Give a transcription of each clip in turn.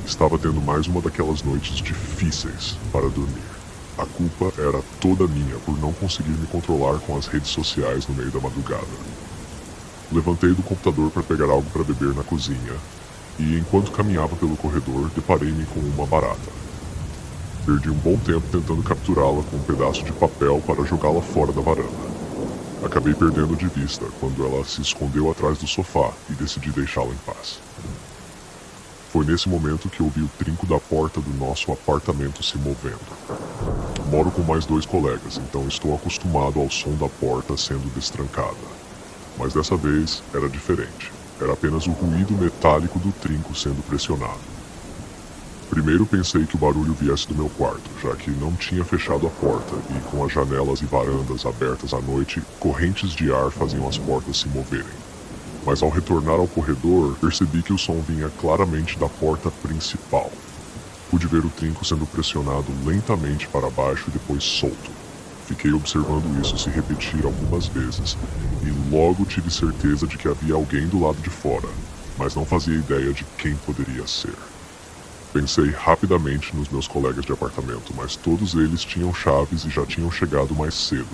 Estava tendo mais uma daquelas noites difíceis para dormir. A culpa era toda minha por não conseguir me controlar com as redes sociais no meio da madrugada. Levantei do computador para pegar algo para beber na cozinha e, enquanto caminhava pelo corredor, deparei-me com uma barata. Perdi um bom tempo tentando capturá-la com um pedaço de papel para jogá-la fora da varanda. Acabei perdendo de vista quando ela se escondeu atrás do sofá e decidi deixá-la em paz. Foi nesse momento que ouvi o trinco da porta do nosso apartamento se movendo. Moro com mais 2 colegas, então estou acostumado ao som da porta sendo destrancada. Mas dessa vez era diferente. Era apenas o ruído metálico do trinco sendo pressionado. Primeiro pensei que o barulho viesse do meu quarto, já que não tinha fechado a porta e, com as janelas e varandas abertas à noite, correntes de ar faziam as portas se moverem. Mas ao retornar ao corredor, percebi que o som vinha claramente da porta principal. Pude ver o trinco sendo pressionado lentamente para baixo e depois solto. Fiquei observando isso se repetir algumas vezes, e logo tive certeza de que havia alguém do lado de fora, mas não fazia ideia de quem poderia ser. Pensei rapidamente nos meus colegas de apartamento, mas todos eles tinham chaves e já tinham chegado mais cedo.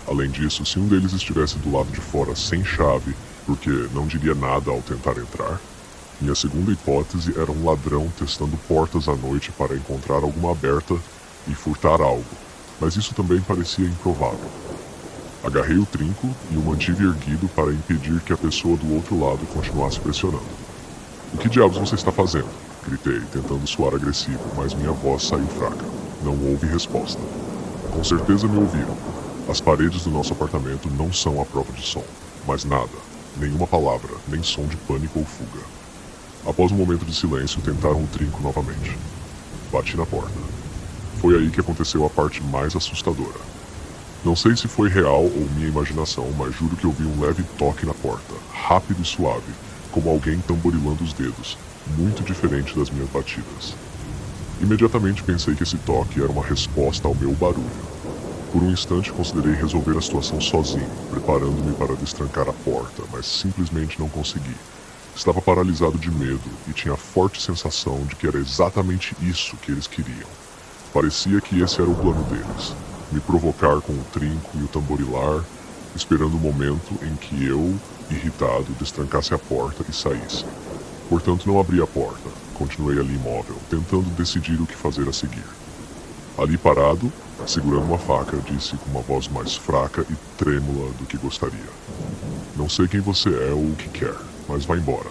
Além disso, se um deles estivesse do lado de fora sem chave, porque não diria nada ao tentar entrar, minha segunda hipótese era um ladrão testando portas à noite para encontrar alguma aberta e furtar algo, mas isso também parecia improvável. Agarrei o trinco e o mantive erguido para impedir que a pessoa do outro lado continuasse pressionando. "O que diabos você está fazendo?" Gritei, tentando soar agressivo, mas minha voz saiu fraca. Não houve resposta. Com certeza me ouviram. As paredes do nosso apartamento não são à prova de som, mas nada, nenhuma palavra, nem som de pânico ou fuga. Após um momento de silêncio, tentaram o trinco novamente. Bati na porta. Foi aí que aconteceu a parte mais assustadora. Não sei se foi real ou minha imaginação, mas juro que ouvi um leve toque na porta, rápido e suave, como alguém tamborilando os dedos, muito diferente das minhas batidas. Imediatamente pensei que esse toque era uma resposta ao meu barulho. Por um instante considerei resolver a situação sozinho, preparando-me para destrancar a porta, mas simplesmente não consegui. Estava paralisado de medo e tinha a forte sensação de que era exatamente isso que eles queriam. Parecia que esse era o plano deles, me provocar com o trinco e o tamborilar, esperando o momento em que eu, irritado, destrancasse a porta e saísse. Portanto, não abri a porta. Continuei ali imóvel, tentando decidir o que fazer a seguir. Ali parado, segurando uma faca, disse com uma voz mais fraca e trêmula do que gostaria: "Não sei quem você é ou o que quer, mas vá embora.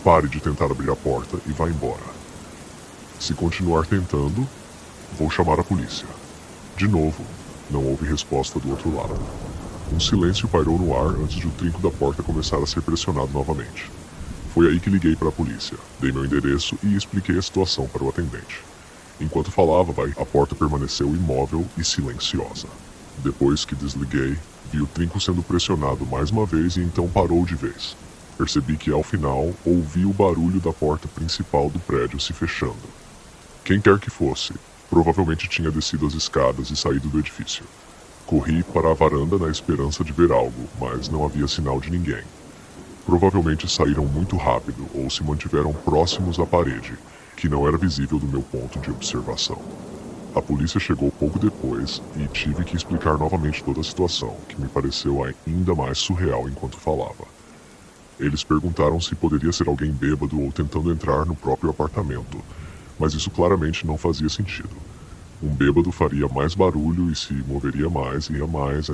Pare de tentar abrir a porta e vá embora. Se continuar tentando, vou chamar a polícia." De novo, não houve resposta do outro lado. Um silêncio pairou no ar antes de o trinco da porta começar a ser pressionado novamente. Foi aí que liguei para a polícia, dei meu endereço e expliquei a situação para o atendente. Enquanto falava, a porta permaneceu imóvel e silenciosa. Depois que desliguei, vi o trinco sendo pressionado mais uma vez e então parou de vez. Percebi que, ao final, ouvi o barulho da porta principal do prédio se fechando. Quem quer que fosse, provavelmente tinha descido as escadas e saído do edifício. Corri para a varanda na esperança de ver algo, mas não havia sinal de ninguém. Provavelmente saíram muito rápido ou se mantiveram próximos à parede, que não era visível do meu ponto de observação. A polícia chegou pouco depois e tive que explicar novamente toda a situação, que me pareceu ainda mais surreal enquanto falava. Eles perguntaram se poderia ser alguém bêbado ou tentando entrar no próprio apartamento, mas isso claramente não fazia sentido. Um bêbado faria mais barulho e se moveria mais, ia mais,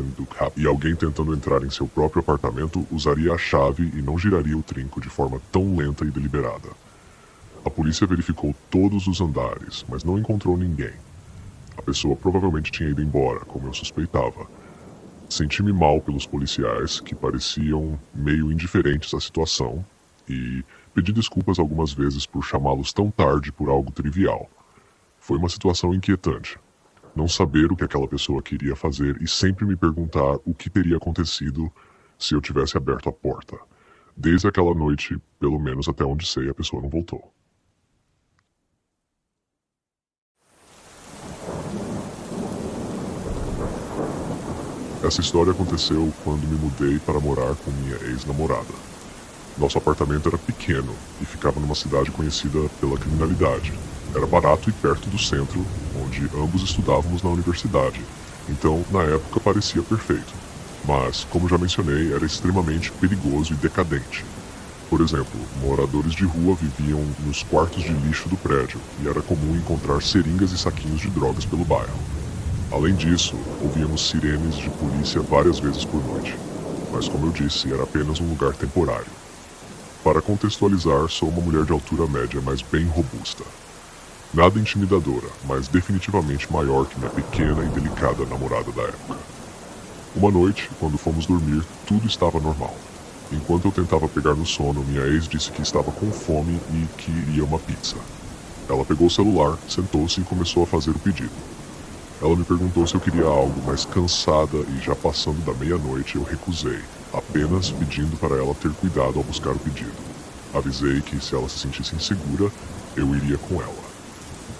e alguém tentando entrar em seu próprio apartamento usaria a chave e não giraria o trinco de forma tão lenta e deliberada. A polícia verificou todos os andares, mas não encontrou ninguém. A pessoa provavelmente tinha ido embora, como eu suspeitava. Senti-me mal pelos policiais, que pareciam meio indiferentes à situação, e pedi desculpas algumas vezes por chamá-los tão tarde por algo trivial. Foi uma situação inquietante. Não saber o que aquela pessoa queria fazer e sempre me perguntar o que teria acontecido se eu tivesse aberto a porta. Desde aquela noite, pelo menos até onde sei, a pessoa não voltou. Essa história aconteceu quando me mudei para morar com minha ex-namorada. Nosso apartamento era pequeno e ficava numa cidade conhecida pela criminalidade. Era barato e perto do centro, onde ambos estudávamos na universidade, então na época parecia perfeito. Mas, como já mencionei, era extremamente perigoso e decadente. Por exemplo, moradores de rua viviam nos quartos de lixo do prédio e era comum encontrar seringas e saquinhos de drogas pelo bairro. Além disso, ouvíamos sirenes de polícia várias vezes por noite. Mas, como eu disse, era apenas um lugar temporário. Para contextualizar, sou uma mulher de altura média, mas bem robusta. Nada intimidadora, mas definitivamente maior que minha pequena e delicada namorada da época. Uma noite, quando fomos dormir, tudo estava normal. Enquanto eu tentava pegar no sono, minha ex disse que estava com fome e que iria uma pizza. Ela pegou o celular, sentou-se e começou a fazer o pedido. Ela me perguntou se eu queria algo, mas cansada e já passando da meia-noite, eu recusei, apenas pedindo para ela ter cuidado ao buscar o pedido. Avisei que se ela se sentisse insegura, eu iria com ela.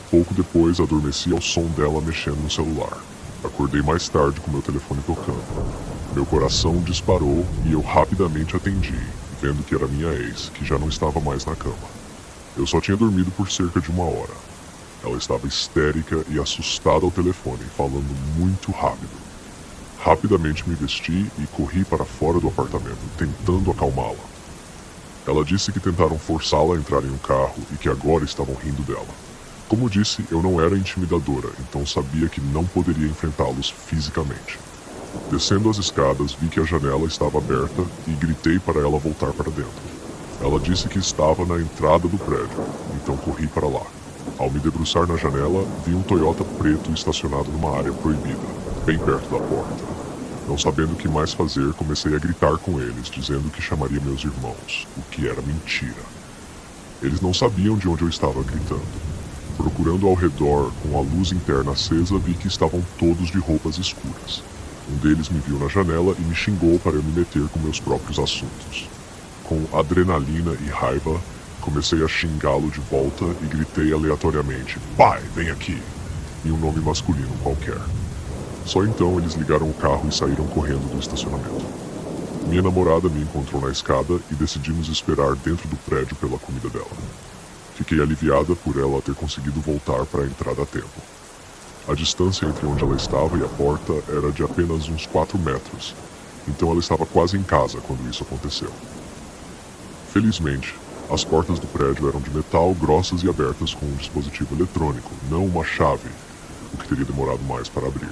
Pouco depois, adormeci ao som dela mexendo no celular. Acordei mais tarde com meu telefone tocando. Meu coração disparou e eu rapidamente atendi, vendo que era minha ex, que já não estava mais na cama. Eu só tinha dormido por cerca de 1 hora. Ela estava histérica e assustada ao telefone, falando muito rápido. Rapidamente me vesti e corri para fora do apartamento, tentando acalmá-la. Ela disse que tentaram forçá-la a entrar em um carro e que agora estavam rindo dela. Como disse, eu não era intimidadora, então sabia que não poderia enfrentá-los fisicamente. Descendo as escadas, vi que a janela estava aberta e gritei para ela voltar para dentro. Ela disse que estava na entrada do prédio, então corri para lá. Ao me debruçar na janela, vi um Toyota preto estacionado numa área proibida, bem perto da porta. Não sabendo o que mais fazer, comecei a gritar com eles, dizendo que chamaria meus irmãos, o que era mentira. Eles não sabiam de onde eu estava gritando. Procurando ao redor, com a luz interna acesa, vi que estavam todos de roupas escuras. Um deles me viu na janela e me xingou para eu me meter com meus próprios assuntos. Com adrenalina e raiva, comecei a xingá-lo de volta e gritei aleatoriamente: "Pai, vem aqui!" em um nome masculino qualquer. Só então eles ligaram o carro e saíram correndo do estacionamento. Minha namorada me encontrou na escada e decidimos esperar dentro do prédio pela comida dela. Fiquei aliviada por ela ter conseguido voltar para a entrada a tempo. A distância entre onde ela estava e a porta era de apenas uns 4 metros, então ela estava quase em casa quando isso aconteceu. Felizmente, as portas do prédio eram de metal, grossas e abertas com um dispositivo eletrônico, não uma chave, o que teria demorado mais para abrir.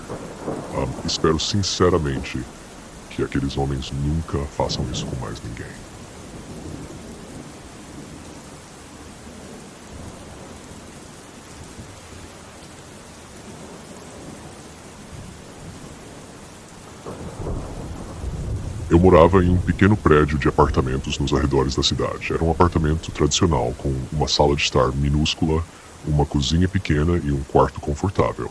Espero sinceramente que aqueles homens nunca façam isso com mais ninguém. Eu morava em um pequeno prédio de apartamentos nos arredores da cidade. Era um apartamento tradicional, com uma sala de estar minúscula, uma cozinha pequena e um quarto confortável.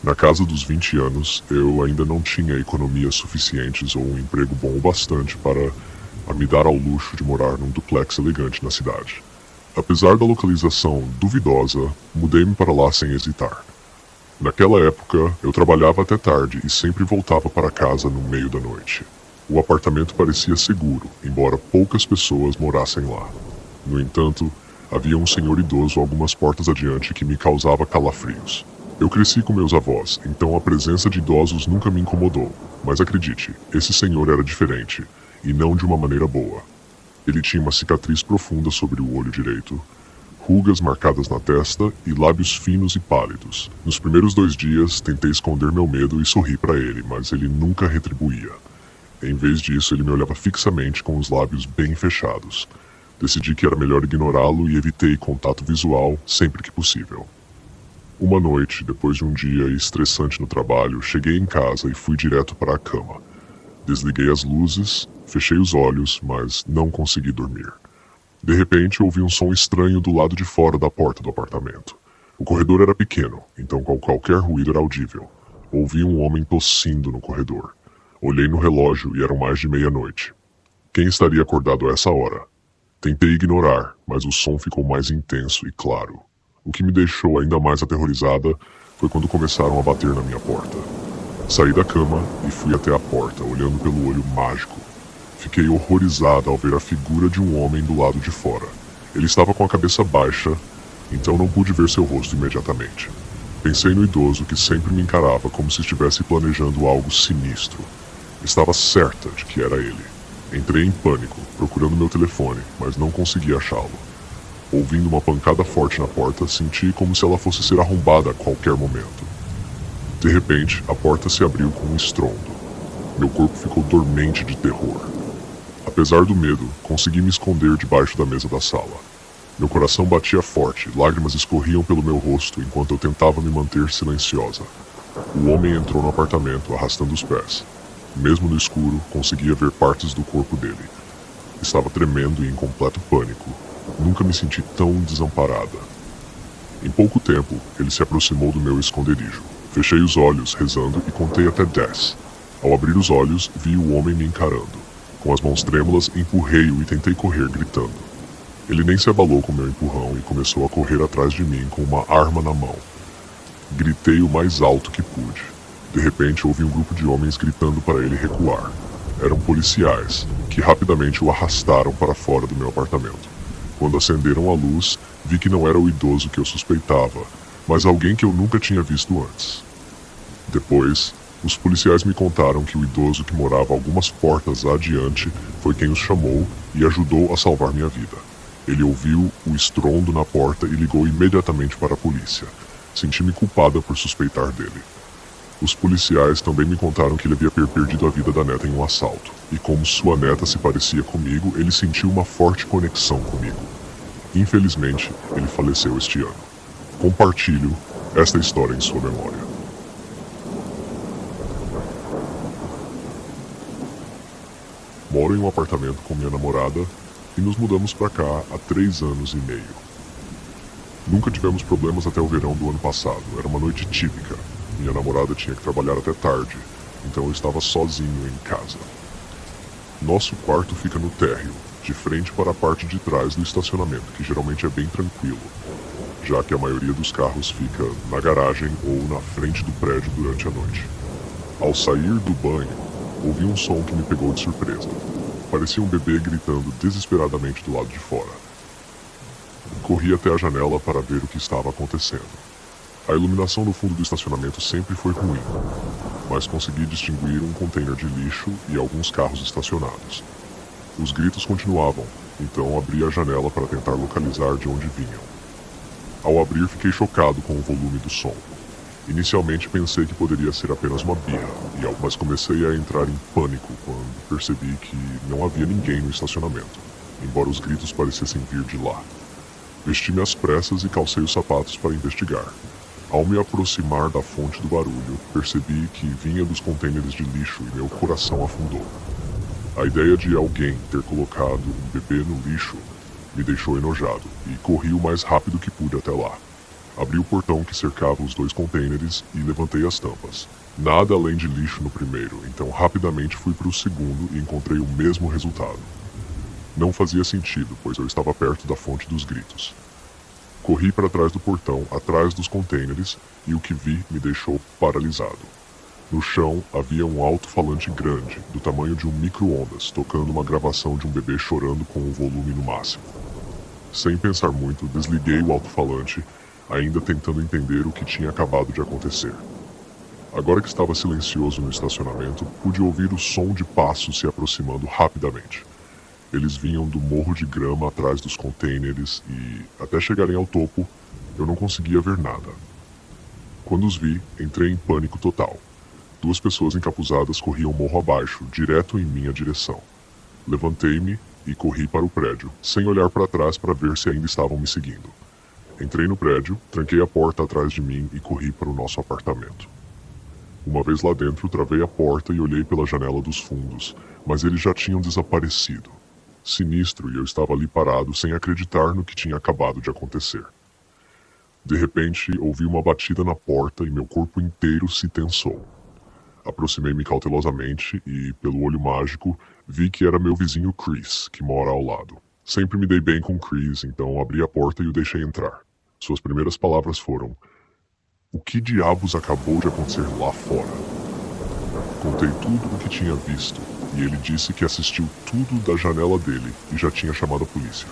Na casa dos 20 anos, eu ainda não tinha economias suficientes ou um emprego bom o bastante para me dar ao luxo de morar num duplex elegante na cidade. Apesar da localização duvidosa, mudei-me para lá sem hesitar. Naquela época, eu trabalhava até tarde e sempre voltava para casa no meio da noite. O apartamento parecia seguro, embora poucas pessoas morassem lá. No entanto, havia um senhor idoso algumas portas adiante que me causava calafrios. Eu cresci com meus avós, então a presença de idosos nunca me incomodou. Mas acredite, esse senhor era diferente, e não de uma maneira boa. Ele tinha uma cicatriz profunda sobre o olho direito, rugas marcadas na testa e lábios finos e pálidos. Nos primeiros 2 dias, tentei esconder meu medo e sorri para ele, mas ele nunca retribuía. Em vez disso, ele me olhava fixamente com os lábios bem fechados. Decidi que era melhor ignorá-lo e evitei contato visual sempre que possível. Uma noite, depois de um dia estressante no trabalho, cheguei em casa e fui direto para a cama. Desliguei as luzes, fechei os olhos, mas não consegui dormir. De repente, ouvi um som estranho do lado de fora da porta do apartamento. O corredor era pequeno, então qualquer ruído era audível. Ouvi um homem tossindo no corredor. Olhei no relógio e eram mais de meia-noite. Quem estaria acordado a essa hora? Tentei ignorar, mas o som ficou mais intenso e claro. O que me deixou ainda mais aterrorizada foi quando começaram a bater na minha porta. Saí da cama e fui até a porta, olhando pelo olho mágico. Fiquei horrorizada ao ver a figura de um homem do lado de fora. Ele estava com a cabeça baixa, então não pude ver seu rosto imediatamente. Pensei no idoso que sempre me encarava como se estivesse planejando algo sinistro. Estava certa de que era ele. Entrei em pânico, procurando meu telefone, mas não consegui achá-lo. Ouvindo uma pancada forte na porta, senti como se ela fosse ser arrombada a qualquer momento. De repente, a porta se abriu com um estrondo. Meu corpo ficou dormente de terror. Apesar do medo, consegui me esconder debaixo da mesa da sala. Meu coração batia forte, lágrimas escorriam pelo meu rosto enquanto eu tentava me manter silenciosa. O homem entrou no apartamento, arrastando os pés. Mesmo no escuro, conseguia ver partes do corpo dele. Estava tremendo e em completo pânico. Nunca me senti tão desamparada. Em pouco tempo, ele se aproximou do meu esconderijo. Fechei os olhos, rezando, e contei até 10. Ao abrir os olhos, vi o homem me encarando. Com as mãos trêmulas, empurrei-o e tentei correr, gritando. Ele nem se abalou com meu empurrão e começou a correr atrás de mim com uma arma na mão. Gritei o mais alto que pude. De repente, ouvi um grupo de homens gritando para ele recuar. Eram policiais, que rapidamente o arrastaram para fora do meu apartamento. Quando acenderam a luz, vi que não era o idoso que eu suspeitava, mas alguém que eu nunca tinha visto antes. Depois, os policiais me contaram que o idoso que morava algumas portas adiante foi quem os chamou e ajudou a salvar minha vida. Ele ouviu o estrondo na porta e ligou imediatamente para a polícia. Senti-me culpada por suspeitar dele. Os policiais também me contaram que ele havia perdido a vida da neta em um assalto, e como sua neta se parecia comigo, ele sentiu uma forte conexão comigo. Infelizmente, ele faleceu este ano. Compartilho esta história em sua memória. Moro em um apartamento com minha namorada e nos mudamos para cá há 3 anos e meio. Nunca tivemos problemas até o verão do ano passado. Era uma noite típica. Minha namorada tinha que trabalhar até tarde, então eu estava sozinho em casa. Nosso quarto fica no térreo, de frente para a parte de trás do estacionamento, que geralmente é bem tranquilo, já que a maioria dos carros fica na garagem ou na frente do prédio durante a noite. Ao sair do banho, ouvi um som que me pegou de surpresa. Parecia um bebê gritando desesperadamente do lado de fora. Corri até a janela para ver o que estava acontecendo. A iluminação no fundo do estacionamento sempre foi ruim, mas consegui distinguir um container de lixo e alguns carros estacionados. Os gritos continuavam, então abri a janela para tentar localizar de onde vinham. Ao abrir, fiquei chocado com o volume do som. Inicialmente pensei que poderia ser apenas uma birra, mas comecei a entrar em pânico quando percebi que não havia ninguém no estacionamento, embora os gritos parecessem vir de lá. Vesti-me às pressas e calcei os sapatos para investigar. Ao me aproximar da fonte do barulho, percebi que vinha dos contêineres de lixo e meu coração afundou. A ideia de alguém ter colocado um bebê no lixo me deixou enojado e corri o mais rápido que pude até lá. Abri o portão que cercava os 2 contêineres e levantei as tampas. Nada além de lixo no primeiro, então rapidamente fui para o segundo e encontrei o mesmo resultado. Não fazia sentido, pois eu estava perto da fonte dos gritos. Corri para trás do portão, atrás dos contêineres, e o que vi me deixou paralisado. No chão havia um alto-falante grande, do tamanho de um micro-ondas, tocando uma gravação de um bebê chorando com o volume no máximo. Sem pensar muito, desliguei o alto-falante, ainda tentando entender o que tinha acabado de acontecer. Agora que estava silencioso no estacionamento, pude ouvir o som de passos se aproximando rapidamente. Eles vinham do morro de grama atrás dos contêineres e, até chegarem ao topo, eu não conseguia ver nada. Quando os vi, entrei em pânico total. 2 pessoas encapuzadas corriam morro abaixo, direto em minha direção. Levantei-me e corri para o prédio, sem olhar para trás para ver se ainda estavam me seguindo. Entrei no prédio, tranquei a porta atrás de mim e corri para o nosso apartamento. Uma vez lá dentro, travei a porta e olhei pela janela dos fundos, mas eles já tinham desaparecido. Sinistro, e eu estava ali parado sem acreditar no que tinha acabado de acontecer. De repente, ouvi uma batida na porta e meu corpo inteiro se tensou. Aproximei-me cautelosamente e, pelo olho mágico, vi que era meu vizinho Chris, que mora ao lado. Sempre me dei bem com Chris, então abri a porta e o deixei entrar. Suas primeiras palavras foram: "O que diabos acabou de acontecer lá fora?" Contei tudo o que tinha visto. e ele disse que assistiu tudo da janela dele e já tinha chamado a polícia.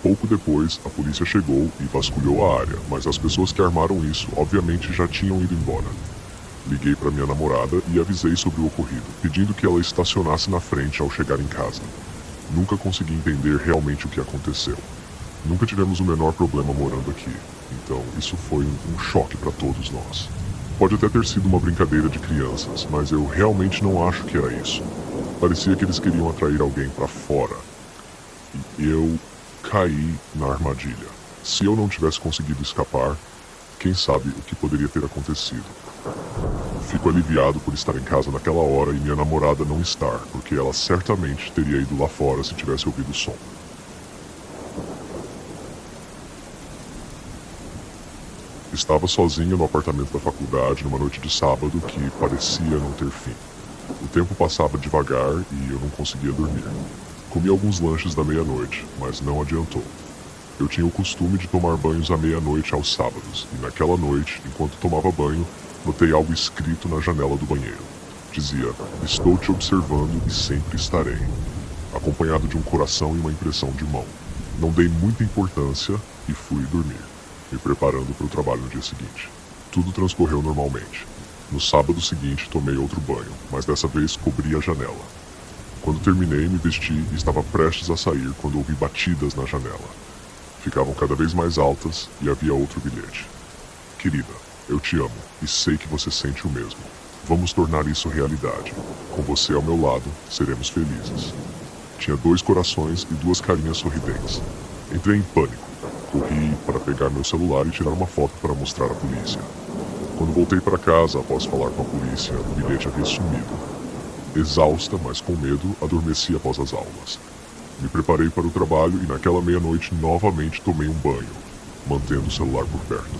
Pouco depois, a polícia chegou e vasculhou a área, mas as pessoas que armaram isso obviamente já tinham ido embora. Liguei para minha namorada e avisei sobre o ocorrido, pedindo que ela estacionasse na frente ao chegar em casa. Nunca consegui entender realmente o que aconteceu. Nunca tivemos o menor problema morando aqui, então isso foi um choque para todos nós. Pode até ter sido uma brincadeira de crianças, mas eu realmente não acho que era isso. Parecia que eles queriam atrair alguém para fora. E eu caí na armadilha. Se eu não tivesse conseguido escapar, quem sabe o que poderia ter acontecido. Fico aliviado por estar em casa naquela hora e minha namorada não estar, porque ela certamente teria ido lá fora se tivesse ouvido o som. Estava sozinho no apartamento da faculdade numa noite de sábado que parecia não ter fim. O tempo passava devagar e eu não conseguia dormir. Comi alguns lanches da meia-noite, mas não adiantou. Eu tinha o costume de tomar banhos à meia-noite aos sábados, e naquela noite, enquanto tomava banho, notei algo escrito na janela do banheiro. Dizia: "Estou te observando e sempre estarei", acompanhado de um coração e uma impressão de mão. Não dei muita importância e fui dormir, me preparando para o trabalho no dia seguinte. Tudo transcorreu normalmente. No sábado seguinte tomei outro banho, mas dessa vez cobri a janela. Quando terminei, me vesti e estava prestes a sair quando ouvi batidas na janela. Ficavam cada vez mais altas e havia outro bilhete. "Querida, eu te amo e sei que você sente o mesmo. Vamos tornar isso realidade. Com você ao meu lado, seremos felizes." Tinha 2 corações e 2 carinhas sorridentes. Entrei em pânico. Corri para pegar meu celular e tirar uma foto para mostrar à polícia. Quando voltei para casa após falar com a polícia, o bilhete havia sumido. Exausta, mas com medo, adormeci após as aulas. Me preparei para o trabalho e naquela meia-noite novamente tomei um banho, mantendo o celular por perto.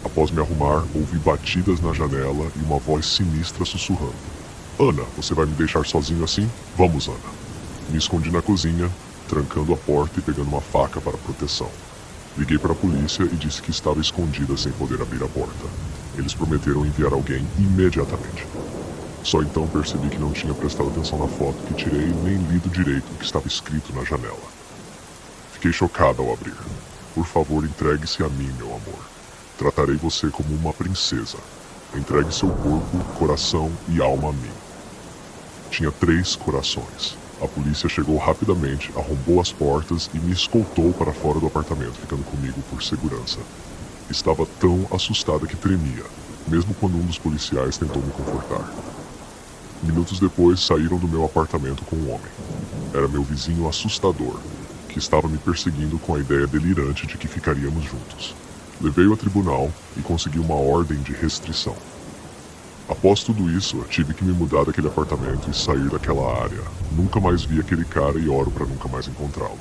Após me arrumar, ouvi batidas na janela e uma voz sinistra sussurrando: "Ana, você vai me deixar sozinho assim? Vamos, Ana." Me escondi na cozinha, trancando a porta e pegando uma faca para proteção. Liguei para a polícia e disse que estava escondida sem poder abrir a porta. Eles prometeram enviar alguém imediatamente. Só então percebi que não tinha prestado atenção na foto que tirei nem lido direito o que estava escrito na janela. Fiquei chocado ao abrir. "Por favor, entregue-se a mim, meu amor. Tratarei você como uma princesa. Entregue seu corpo, coração e alma a mim." Tinha 3 corações. A polícia chegou rapidamente, arrombou as portas e me escoltou para fora do apartamento, ficando comigo por segurança. Estava tão assustada que tremia, mesmo quando um dos policiais tentou me confortar. Minutos depois, saíram do meu apartamento com um homem. Era meu vizinho assustador, que estava me perseguindo com a ideia delirante de que ficaríamos juntos. Levei-o a tribunal e consegui uma ordem de restrição. Após tudo isso, tive que me mudar daquele apartamento e sair daquela área. Nunca mais vi aquele cara e oro para nunca mais encontrá-lo.